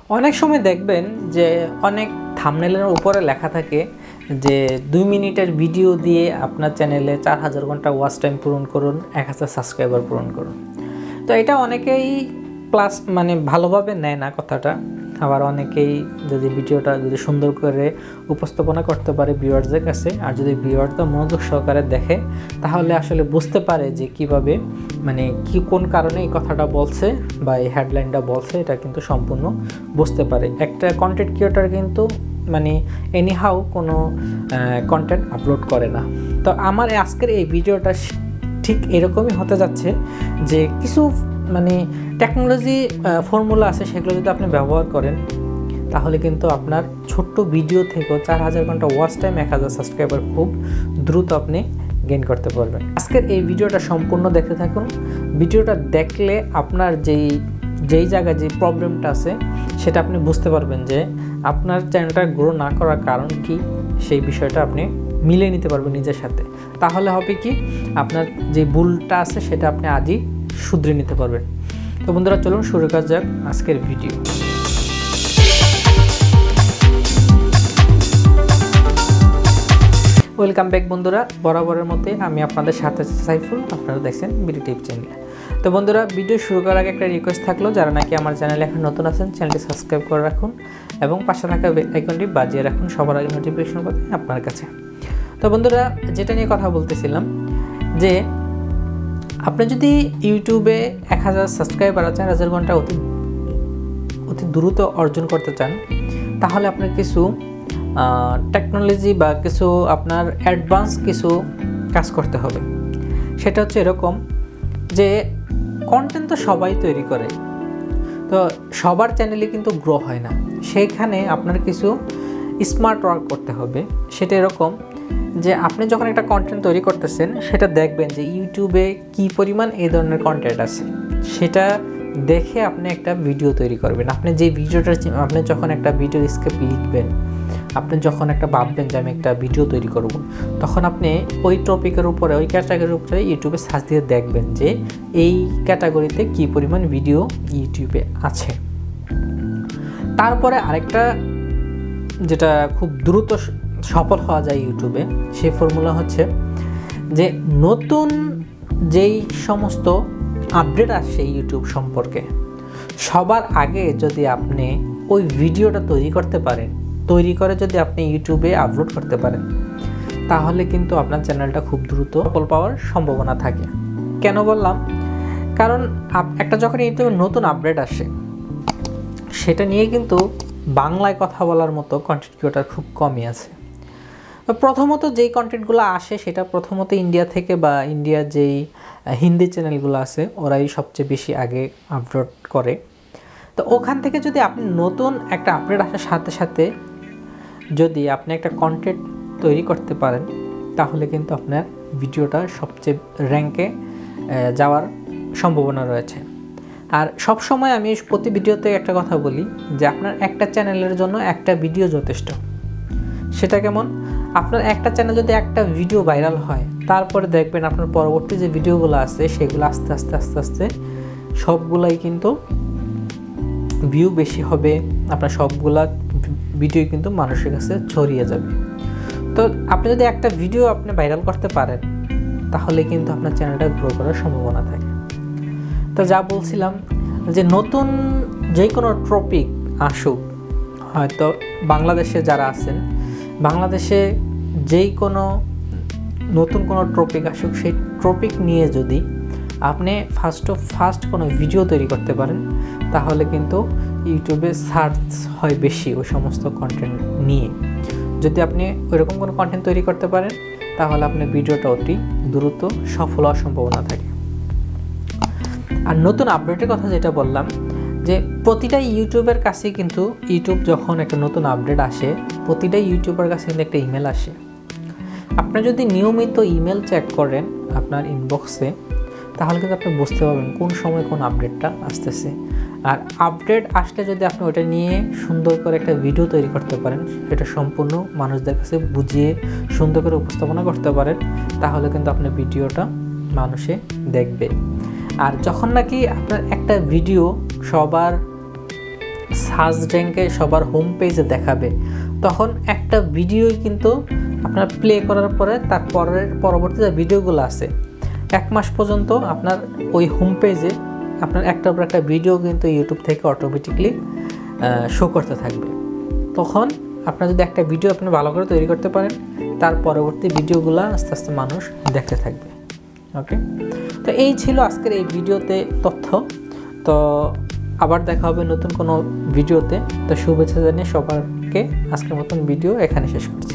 অনেক সময় দেখবেন যে অনেক থাম্বনেলের উপরে লেখা থাকে যে 2 মিনিটের ভিডিও দিয়ে আপনার চ্যানেলে 4000 ঘন্টা ওয়াচ টাইম পূরণ করুন, 1000 সাবস্ক্রাইবার পূরণ করুন। তো এটা অনেকেই প্লাস মানে ভালোভাবে নেয় না কথাটা। আবার অনেকেই ভিডিওটা সুন্দর করে উপস্থাপনা করতে পারে ভিউয়ার্সদের কাছে, আর যদি ভিউয়ার্সরা মনোযোগ সহকারে দেখে তাহলে আসলে বুঝতে পারে যে কিভাবে মানে কোন কারণে এই কথাটা বলছে বা এই হেডলাইনটা বলছে, এটা কিন্তু সম্পূর্ণ বুঝতে পারে। একটা কন্টেন্ট ক্রিয়েটর কিন্তু মানে এনিহাউ কোনো কন্টেন্ট আপলোড করে না। তো আমার আজকের এই ভিডিওটা ঠিক এরকমই হতে যাচ্ছে যে কিছু মানে টেকনোলজি ফর্মুলা আছে, সেগুলো যদি আপনি ব্যবহার করেন তাহলে কিন্তু আপনার ছোট্ট ভিডিও থেকেও 4000 ঘন্টা ওয়াচ টাইম, 1000 সাবস্ক্রাইবার খুব দ্রুত আপনি গেইন করতে পারবেন। আজকের এই ভিডিওটা সম্পূর্ণ দেখতে থাকুন। ভিডিওটা দেখলে আপনার যেই জায়গায় যে প্রবলেমটা আছে সেটা আপনি বুঝতে পারবেন যে আপনার চ্যানেলটা গ্রো না করার কারণ কি, সেই বিষয়টা আপনি মিলিয়ে নিতে পারবেন নিজের সাথে। তাহলে হবে কি, আপনার যে ভুলটা আছে সেটা আপনি আজই শুধরে নিতে পারবেন। তো বন্ধুরা, চলুন শুরু করা যাক আজকের ভিডিও। ওয়েলকাম ব্যাক বন্ধুরা, বরাবরের মতে আমি আপনাদের সাথে সাইফুল, আপনারা দেখছেন bdtipschannel চ্যানেল। তো বন্ধুরা, ভিডিও শুরু করার আগে একটা রিকোয়েস্ট থাকলো, যারা নাকি আমার চ্যানেলে এখন নতুন আছেন চ্যানেলটি সাবস্ক্রাইব করে রাখুন এবং পাশে থাকা বেল আইকনটি বাজিয়ে রাখুন সবার আগে নোটিফিকেশন পাবে আপনার কাছে। তো বন্ধুরা, যেটা নিয়ে কথা বলতেছিলাম যে আপনি যদি ইউটিউবে 1000 সাবস্ক্রাইবার 4000 ঘন্টা অতি দ্রুত অর্জন করতে চান, তাহলে আপনার কিছু টেকনোলজি বা কিছু আপনার অ্যাডভান্স কিছু কাজ করতে হবে। সেটা হচ্ছে এরকম যে কন্টেন্ট তো সবাই তৈরি করে, তো সবার চ্যানেলে কিন্তু গ্রো হয় না। সেইখানে আপনার কিছু স্মার্ট ওয়ার্ক করতে হবে। সেটা এরকম যে আপনি যখন একটা কন্টেন্ট তৈরি করতেছেন, সেটা দেখবেন যে ইউটিউবে কী পরিমাণ এই ধরনের কন্টেন্ট আছে, সেটা দেখে আপনি একটা ভিডিও তৈরি করবেন। আপনি যে ভিডিওটা, আপনি যখন একটা ভিডিওর স্ক্রিপ্ট লিখবেন, আপনি যখন একটা ভাববেন যে আমি একটা ভিডিও তৈরি করব, তখন আপনি ওই টপিকের উপরে, ওই ক্যাটাগরির উপরে ইউটিউবে সার্চ দিয়ে দেখবেন যে এই ক্যাটাগরিতে কী পরিমাণ ভিডিও ইউটিউবে আছে। তারপরে আরেকটা যেটা খুব দ্রুত সফল হওয়া যায় ইউটিউবে, সেই ফর্মুলা হচ্ছে যে নতুন যেই সমস্ত আপডেট আসছে ইউটিউব সম্পর্কে, সবার আগে যদি আপনি ওই ভিডিওটা তৈরি করতে পারেন, তৈরি করে যদি আপনি ইউটিউবে আপলোড করতে পারেন, তাহলে কিন্তু আপনার চ্যানেলটা খুব দ্রুত সফল পাওয়ার সম্ভাবনা থাকে। কেন বললাম? কারণ একটা যখন ইউটিউবে নতুন আপডেট আসে, সেটা নিয়ে কিন্তু বাংলায় কথা বলার মতো কন্টেন্ট ক্রিয়েটর খুব কমই আছে। প্রথমত যেই কন্টেন্টগুলো আসে সেটা প্রথমত ইন্ডিয়া থেকে, বা ইন্ডিয়ার যেই হিন্দি চ্যানেলগুলো আছে ওরাই সবচেয়ে বেশি আগে আপলোড করে। তো ওখান থেকে যদি আপনি নতুন একটা আপডেট আসার সাথে সাথে যদি আপনি একটা কন্টেন্ট তৈরি করতে পারেন, তাহলে কিন্তু আপনার ভিডিওটা সবচেয়ে র্যাঙ্কে যাওয়ার সম্ভাবনা রয়েছে। আর সব সময় আমি প্রতি ভিডিওতে একটা কথা বলি যে আপনার একটা চ্যানেলের জন্য একটা ভিডিও যথেষ্ট। সেটা কেমন? আপনার একটা চ্যানেল যদি একটা ভিডিও ভাইরাল হয়, তারপরে দেখবেন আপনার পরবর্তী যে ভিডিওগুলো আছে সেগুলো আস্তে আস্তে সবগুলাই কিন্তু ভিউ বেশি হবে, আপনার সবগুলা ভিডিও কিন্তু মানুষের কাছে ছড়িয়ে যাবে। তো আপনি যদি একটা ভিডিও আপনি ভাইরাল করতে পারেন, তাহলে কিন্তু আপনার চ্যানেলটা গ্রো করার সম্ভাবনা থাকে। তো যা বলছিলাম যে নতুন যে কোনো টপিক আসুক, হয়তো বাংলাদেশে যারা আছেন, বাংলাদেশে যেই কোনো নতুন কোনো টপিক আসুক, সেই টপিক নিয়ে যদি আপনি ফার্স্ট কোনো ভিডিও তৈরি করতে পারেন, তাহলে কিন্তু ইউটিউবে সার্চ হয় বেশি ওই সমস্ত কন্টেন্ট নিয়ে। যদি আপনি ওইরকম কোনো কন্টেন্ট তৈরি করতে পারেন, তাহলে আপনার ভিডিওটা অতি দ্রুত সফল হওয়ার সম্ভাবনা থাকে। আর নতুন আপডেটের কথা যেটা বললাম, যে প্রতিটা ইউটিউবের কাছে কিন্তু ইউটিউব যখন একটা নতুন আপডেট আসে, প্রতিটা ইউটিউবের কাছে কিন্তু একটা ইমেল আসে। আপনি যদি নিয়মিত ইমেল চেক করেন আপনার ইনবক্সে, তাহলে কিন্তু আপনি বুঝতে পারবেন কোন সময় কোন আপডেটটা আসতেছে। আর আপডেট আসলে যদি আপনি ওটা নিয়ে সুন্দর করে একটা ভিডিও তৈরি করতে পারেন, সেটা সম্পূর্ণ মানুষদের কাছে বুঝিয়ে সুন্দর করে উপস্থাপনা করতে পারেন, তাহলে কিন্তু আপনার ভিডিওটা মানুষে দেখবে। আর যখন নাকি আপনার একটা ভিডিও সবার সার্চ র্যাঙ্কে সবার হোম পেজে দেখাবে, তখন একটা ভিডিওই কিন্তু আপনার প্লে করার পরে তার পরবর্তী যে ভিডিওগুলো আছে 1 মাস পর্যন্ত আপনার ওই হোম পেজে আপনার একটার পর একটা ভিডিও কিন্তু ইউটিউব থেকে অটোমেটিকলি শো করতে থাকবে। তখন আপনার যদি একটা ভিডিও আপনি ভালো করে তৈরি করতে পারেন, তার পরবর্তী ভিডিওগুলো আস্তে আস্তে মানুষ দেখতে থাকবে। ওকে, তো এই ছিল আজকের এই ভিডিওতে তথ্য। তো আবার দেখা হবে নতুন কোনো ভিডিওতে। তো শুভেচ্ছা জানিয়ে সবাইকে আজকের মতন ভিডিও এখানে শেষ করছি।